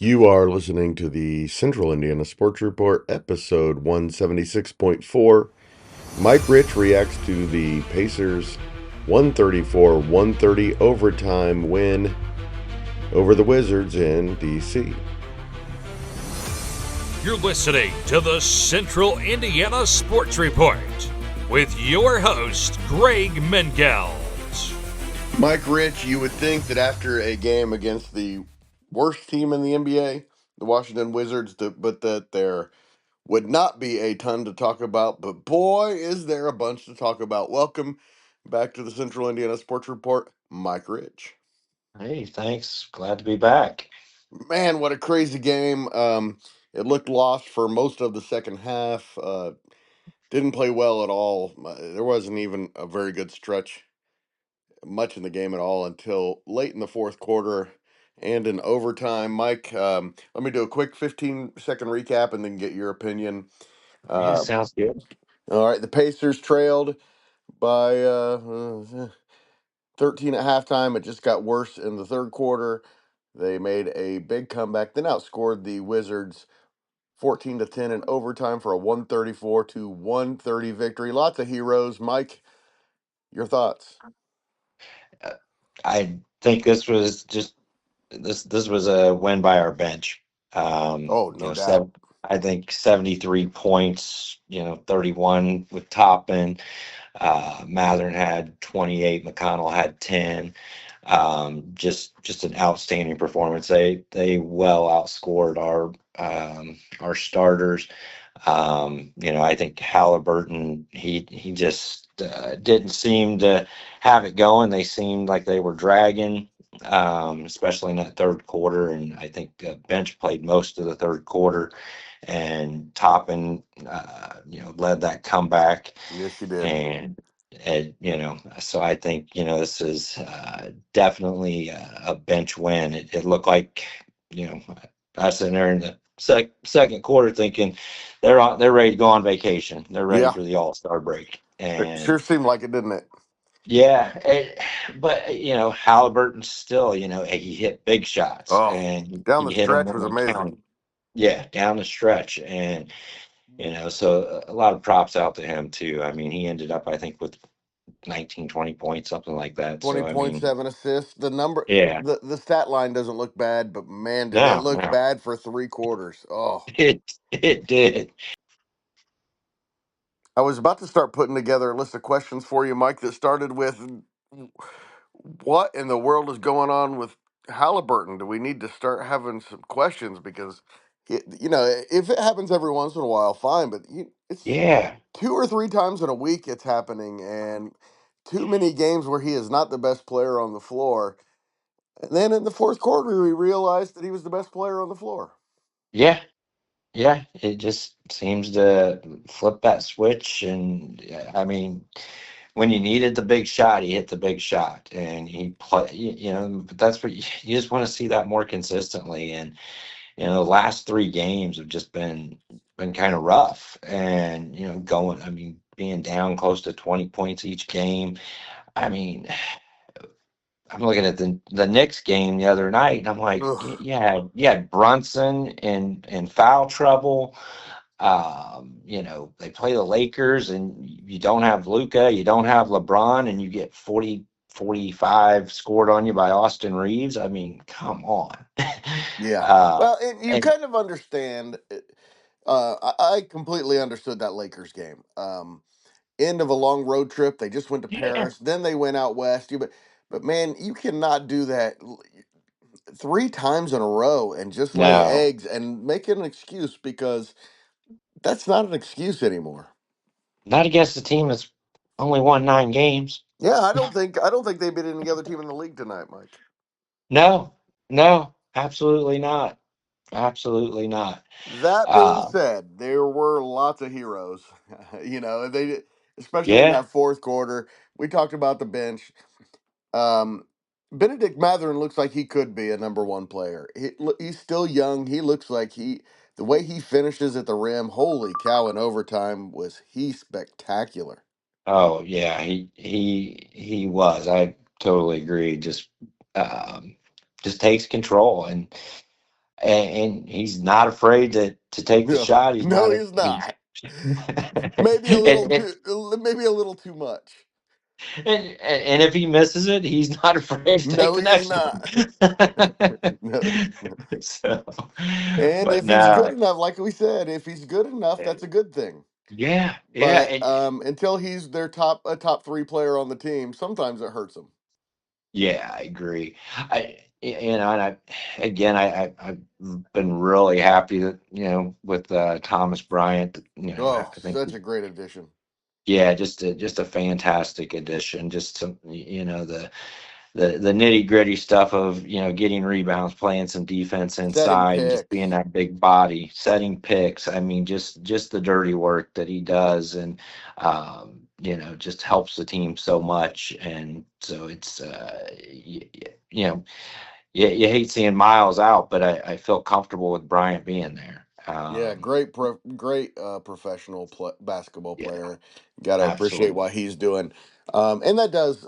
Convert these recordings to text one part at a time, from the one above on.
You are listening to the Central Indiana Sports Report, episode 176.4. Mike Rich reacts to the Pacers' 134-130 overtime win over the Wizards in D.C. You're listening to the Central Indiana Sports Report with your host, Greg Mengelt. Mike Rich, you would think that after a game against the worst team in the NBA, the Washington Wizards, that there would not be a ton to talk about, but boy, is there a bunch to talk about. Welcome back to the Central Indiana Sports Report, Mike Rich. Hey, thanks. Glad to be back. Man, what a crazy game. It looked lost for most of the second half. Didn't play well at all. There wasn't even a very good stretch, much in the game at all, until late in the fourth quarter and in overtime. Mike, let me do a quick 15-second recap and then get your opinion. Yeah, Uh, sounds good. all right, the Pacers trailed by 13 at halftime. It just got worse in the third quarter. They made a big comeback, then outscored the Wizards 14-10 in overtime for a 134-130 victory. Lots of heroes. Mike, your thoughts? Uh, I think this was just this was a win by our bench. Oh, You no know, doubt. I think 73 points. 31 with Toppin. Mathern had 28. McConnell had 10. Just an outstanding performance. They well outscored our starters. I think Halliburton, he just didn't seem to have it going. They seemed like they were dragging, especially in that third quarter. And I think bench played most of the third quarter, and Toppin, led that comeback. Yes, you did. So I think, this is definitely a bench win. It looked like, I was sitting there in the second quarter thinking they're ready to go on vacation. They're ready Yeah, for the All-Star break. it sure And seemed like it, didn't it? yeah, but Halliburton still, he hit big shots Oh, and down the he hit them stretch when was they amazing. counted. Yeah, down the stretch. And so a lot of props out to him too. I mean, he ended up, I think, with 19, 20 points, something like that. 20 So I points, mean, 7 assists. The number, yeah, the stat line doesn't look bad, but man, did it no, look no, bad for three quarters. Oh, it did. I was about to start putting together a list of questions for you, Mike, that started with what in the world is going on with Halliburton? Do we need to start having some questions? Because, if it happens every once in a while, fine, but it's Yeah, two or three times in a week it's happening, and too many games where he is not the best player on the floor. And then in the fourth quarter, we realized that he was the best player on the floor. yeah, yeah. It just seems to flip that switch, and I mean, when you needed the big shot, he hit the big shot, and he play. But that's what you just want to see that more consistently. And the last three games have just been kind of rough, and going. I mean, being down close to 20 points each game. I mean, I'm looking at the Knicks game the other night, and I'm like, Ugh. yeah, you had Brunson in foul trouble. They play the Lakers, and you don't have Luca, you don't have LeBron, and you get 40, 45 scored on you by Austin Reeves. I mean, come on. Yeah. uh, Well, and you and kind of understand. I completely understood that Lakers game. End of a long road trip. They just went to yeah, Paris. Then they went out west. But man, you cannot do that three times in a row and just lay no, eggs and make it an excuse, because that's not an excuse anymore. not against the team that's only won 9 games. Yeah, I don't think they beat any other team in the league tonight, Mike. No, no, absolutely not. Absolutely not. That being Uh, said, there were lots of heroes. They, especially in yeah. that fourth quarter. We talked about the bench. Um, Benedict Matherin looks like he could be a number one player. He's still young. He looks like the way he finishes at the rim. Holy cow! In overtime, was he spectacular? Oh yeah, he was. I totally agree. Um, just takes control, and and he's not afraid to take the No, shot. He's no, not. he's He's not. Maybe a little and, too, maybe a little too much. and if he misses it, he's not afraid to take No, the he's next not. one. No, no. So, And but if he's no, good enough, like we said, if he's good enough, that's a good thing. yeah, yeah, But until he's their top three player on the team, sometimes it hurts them. yeah, I agree. And again, I've been really happy that with Thomas Bryant. Oh, I think such a great addition. yeah, just a fantastic addition. Just some, the nitty gritty stuff of getting rebounds, playing some defense Setting inside, and just being picks. that big body, setting picks. I mean, just the dirty work that he does, and just helps the team so much. And so it's you hate seeing Miles out, but I feel comfortable with Bryant being there. Yeah, great professional basketball Yeah, player. Got to appreciate absolutely. what he's doing, and that does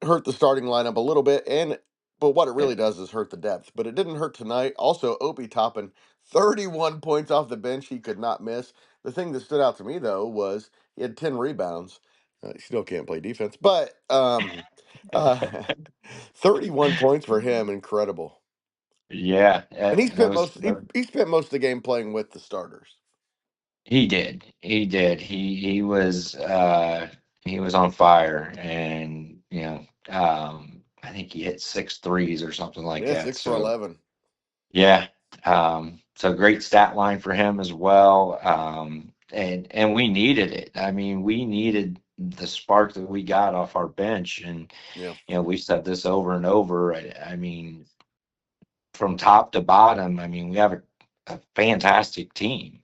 hurt the starting lineup a little bit. And but what it really does is hurt the depth. But it didn't hurt tonight. Also, Opie Toppin, 31 points off the bench. He could not miss. The thing that stood out to me though was he had 10 rebounds. He still can't play defense, but uh, 31 points for him, incredible. Yeah, And he that spent was. he spent most of the game playing with the starters. He did. He did. He was on fire, and I think he hit six threes or something like Yeah, that. So 6 for 11. yeah, so great stat line for him as well. And we needed it. I mean, we needed the spark that we got off our bench, and Yeah, we said this over and over. I mean, from top to bottom, I mean, we have a fantastic team.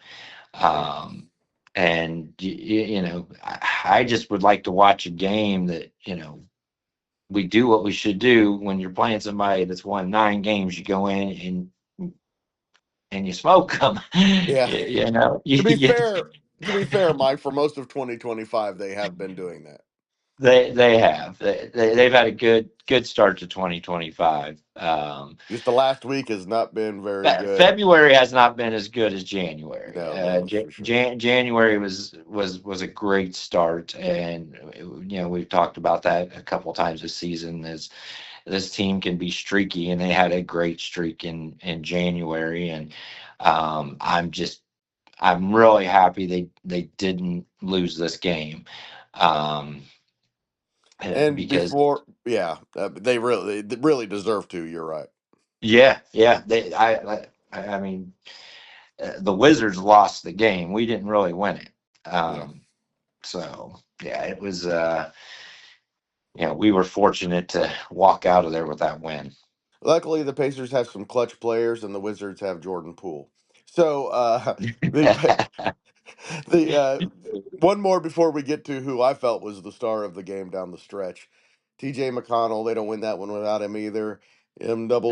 yeah. Um, and I just would like to watch a game that we do what we should do when you're playing somebody that's won 9 games. You go in and you smoke them. Yeah. You, To be you, fair, to be fair, Mike, for most of 2025, they have been doing that. they've had a good start to 2025. Just the last week has not been very good. February has not been as good as January. No, no, that's for sure. January was a great start, and we've talked about that a couple times this season. As this team can be streaky, and they had a great streak in January, and I'm really happy they didn't lose this game, um, And because before, yeah, they really deserve to. You're right. yeah, I mean, the Wizards lost the game. We didn't really win it. Yeah. So yeah, it was. We were fortunate to walk out of there with that win. Luckily, the Pacers have some clutch players, and the Wizards have Jordan Poole. So the the one more before we get to who I felt was the star of the game down the stretch. T.J. McConnell. They don't win that one without him either. MCCONNELL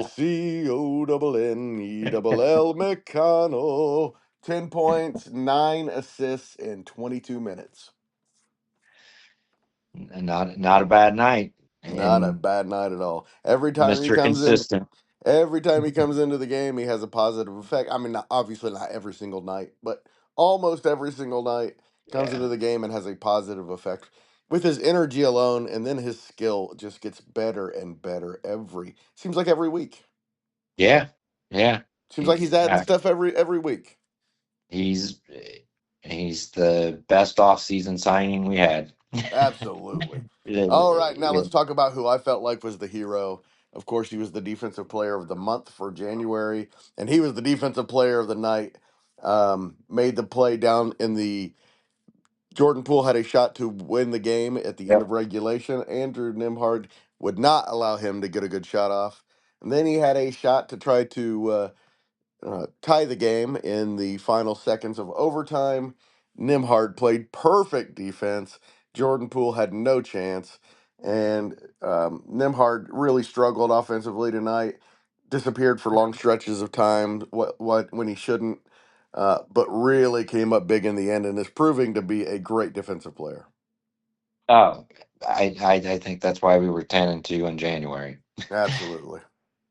McConnell. 10 points, 9 assists in 22 minutes. Not a bad night, Not a and bad night at all. Every time he Mr. comes in, Consistent. every time he comes into the game, he has a positive effect. I mean, obviously not every single night, but almost every single night comes Yeah, into the game and has a positive effect with his energy alone, and then his skill just gets better and better seems like every week. yeah, yeah. Seems like he's adding stuff every week. He's he's the best off-season signing we had. Absolutely. All right, now Yeah, let's talk about who I felt like was the hero. Of course, he was the defensive player of the month for January, and he was the defensive player of the night. Made the play down in the Jordan Poole had a shot to win the game at the end of yep. regulation. Andrew Nimhard would not allow him to get a good shot off. And then he had a shot to try to tie the game in the final seconds of overtime. Nimhard played perfect defense. Jordan Poole had no chance. And Nimhard really struggled offensively tonight. Disappeared for long stretches of time. What when he shouldn't, but really came up big in the end and is proving to be a great defensive player. Oh, I think that's why we were 10-2 in January. Absolutely.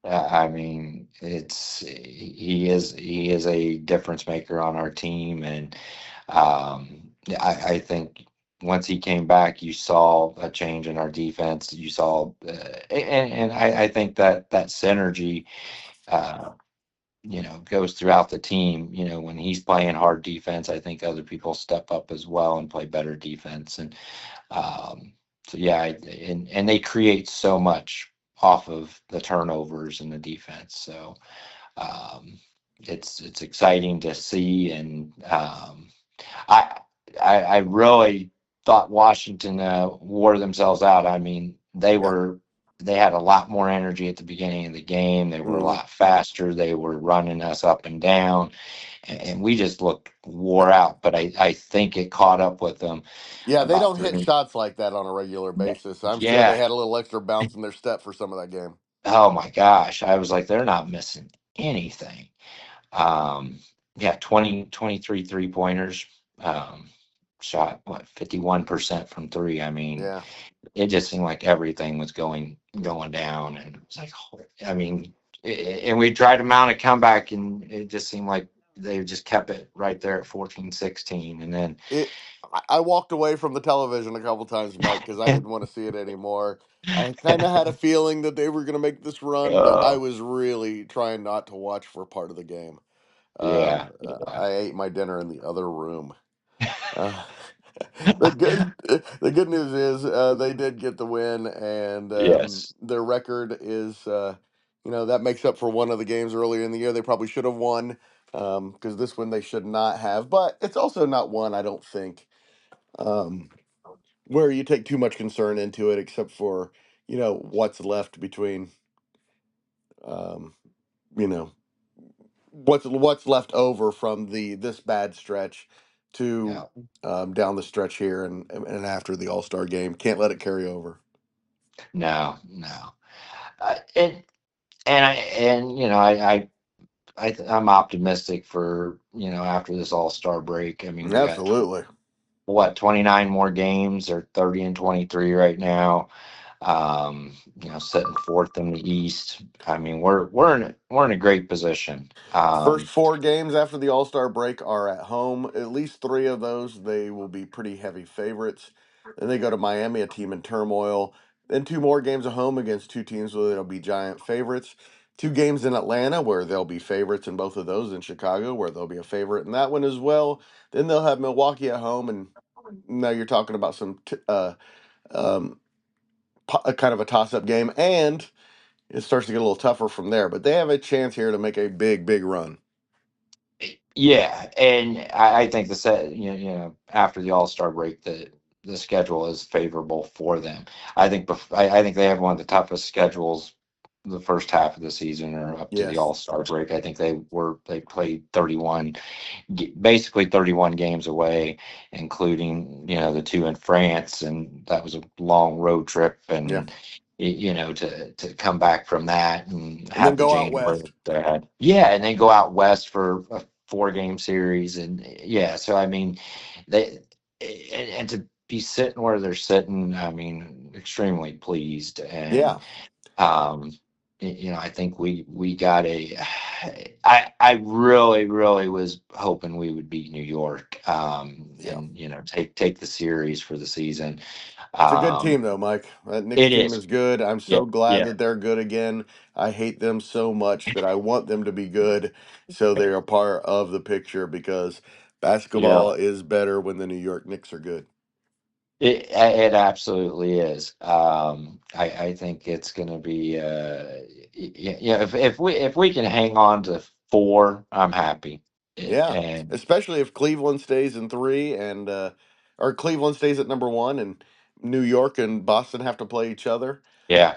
I mean, he is a difference maker on our team, and I think once he came back, you saw a change in our defense. You saw, and I think that synergy, uh, goes throughout the team. When he's playing hard defense, I think other people step up as well and play better defense. And um, so yeah, and they create so much off of the turnovers and the defense. So um, it's exciting to see, and I I really thought Washington wore themselves out. I mean, Yeah. they had a lot more energy at the beginning of the game. They were a Hmm. lot faster. They were running us up and down, and we just looked wore out. But I think it caught up with them Yeah, they about don't hit three. shots like that on a regular basis. I'm sure they Yeah. had a little extra bounce in their step for some of that game. Oh my gosh. I was like, they're not missing anything. Um, yeah, 23 pointers. Um, Shot what 51% from three. I mean, Yeah. it just seemed like everything was going down, and it's like, I mean, and we tried to mount a comeback, and it just seemed like they just kept it right there at 14-16, and then It. I walked away from the television a couple times, Mike, because I didn't want to see it anymore. I kind of had a feeling that they were going to make this run, but I uh, was really trying not to watch for part of the game. yeah, yeah, I ate my dinner in the other room. Uh, the good news is they did get the win, and yes, their record is that makes up for one of the games earlier in the year they probably should have won, because this one they should not have. But it's also not one I don't think um, where you take too much concern into it, except for what's left between um, you know what's left over from the this bad stretch to yeah, down the stretch here and after the All Star game. Can't let it carry over. no, no, and I'm optimistic for after this All-Star break. I mean, we got Absolutely. what 29 more games, or 30 and 23 right now. Sitting fourth in the East. I mean, we're in a great position. First four games after the All Star break are at home. At least three of those, they will be pretty heavy favorites. Then they go to Miami, a team in turmoil. Then two more games at home against two teams where they'll be giant favorites. Two games in Atlanta where they'll be favorites in both of those. In Chicago where they'll be a favorite in that one as well. Then they'll have Milwaukee at home, and now you're talking about um, a kind of a toss-up game, and it starts to get a little tougher from there. But they have a chance here to make a big, big run. Yeah, and I think the set, after the All-Star break, the schedule is favorable for them. I think they have one of the toughest schedules the first half of the season, or up to the Yes. All-Star break. I think they played 31, basically 31 games away, including the two in France, and that was a long road trip, Yeah. and to come back from that and And then have the go out January west. they had. Yeah, and then go out west for a 4-game series, and yeah, so I mean, they and to be sitting where they're sitting, I mean, extremely pleased. And Yeah. um I think we got a I really was hoping we would beat New York, Yeah. and take the series for the season. It's a good team um though, Mike. That Knicks it team is. is good. I'm Yeah, so glad yeah, that they're good again. I hate them so much that I want them to be good so they're a part of the picture, because yeah. basketball is better when the New York Knicks are good. It absolutely is. I think it's going to be yeah. If we can hang on to four, I'm happy. Yeah, And especially if Cleveland stays in three, and or Cleveland stays at number one, and New York and Boston have to play each other. yeah,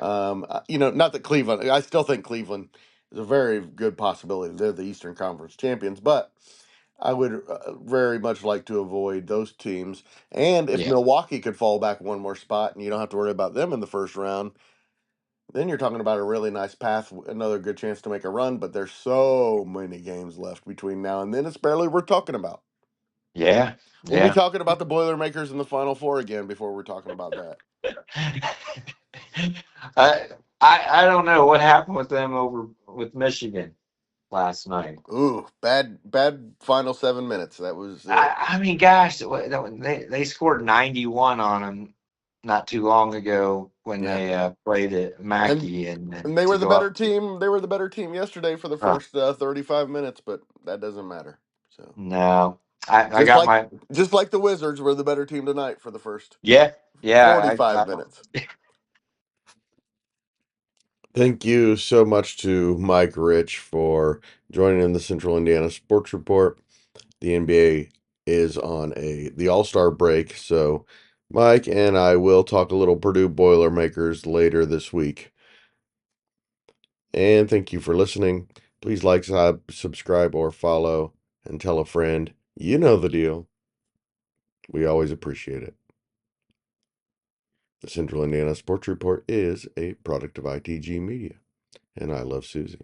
Not that Cleveland. I still think Cleveland is a very good possibility. They're the Eastern Conference champions, but I would very much like to avoid those teams. And if yeah, Milwaukee could fall back one more spot, and you don't have to worry about them in the first round, then you're talking about a really nice path, another good chance to make a run. But there's so many games left between now and then; it's barely worth talking about. yeah, We'll be yeah. talking about the Boilermakers in the Final Four again before we're talking about that. uh, I don't know what happened with them over with Michigan last night. Ooh, bad final 7 minutes. That was it. I mean, gosh, they scored 91 on them not too long ago when Yeah, they played at and Mackey, and then and they to were the go better up. team. They were the better team yesterday for the Uh, first 35 minutes, but that doesn't matter. So no, I just got like my just like the Wizards were the better team tonight for the first yeah yeah. 45 minutes. Thank you so much to Mike Rich for joining in the Central Indiana Sports Report. The NBA is on the All-Star break, so Mike and I will talk a little Purdue Boilermakers later this week. And thank you for listening. Please like, subscribe, or follow, and tell a friend. You know the deal. We always appreciate it. The Central Indiana Sports Report is a product of ITG Media, and I love Susie.